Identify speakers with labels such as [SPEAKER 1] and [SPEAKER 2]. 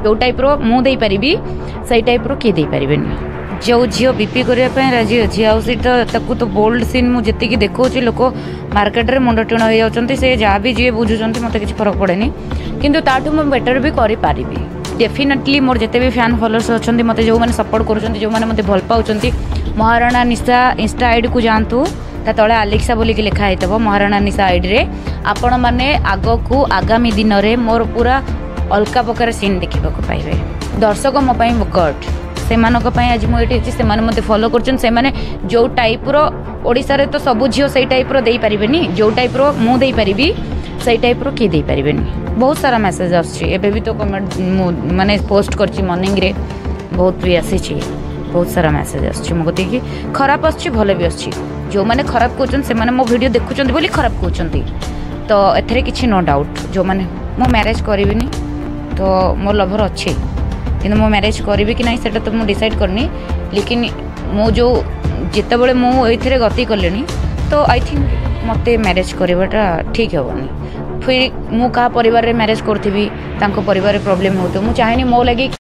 [SPEAKER 1] जो टाइप रो मु दे पारिबी सही टाइप रो किए दे पारिबेनी जो झील बीपी करने राजी अच्छी आउ तो बोल्ड सीन मुझे देखा लोक मार्केट में मुंड टिण हो जाती से जहाँ भी जी बुझुंट मत कि फरक पड़ेनि किंतु ताठू मुझे बेटर भी करी डेफिनेटली मोर जिते भी फैन फॉलोअर्स अच्छा मत जो मैंने सपोर्ट करुँच जो मैंने मत भल पाँच महाराणा निशा इंस्टा आईडी को जातु ता तले आलेक्सा बोलिकी लिखाई थो महाराणा निशा आईडी रे आपण मैंने आग को आगामी दिन में मोर पूरा अलका प्रकार सीन देखा पाइबे दर्शक मो गड से आज मुझे से मत फॉलो कर जो टाइप ओडिशा रे तो सब झील से टाइप दे पारे जो टाइप मुझे पारि से टाइप किए दे पारे बहुत सारा मेसेज आसबे भी तो कमेंट माने पोस्ट कर मॉर्निंग रे बहुत भी आसी बहुत सारा मेसेज आस खराब आस भल भी आस जो मैंने खराब कहते से मो वीडियो देखुं बोली खराब कहते तो एथरे किसी नो डाउट जो मैंने मो मैरेज करी तो मो लभर अच्छे कि मो मैरेज करी कि ना से तो मुझे डिसाइड करनी लेकिन मो जो जिते बड़े मुझे गति कले तो आई थिंक मत मैरेज करवाटा ठीक हेनी फिर मु क्या परिवार रे मैरेज करी परिवार प्रॉब्लम हो तो मुझे चाहेनी मो लगी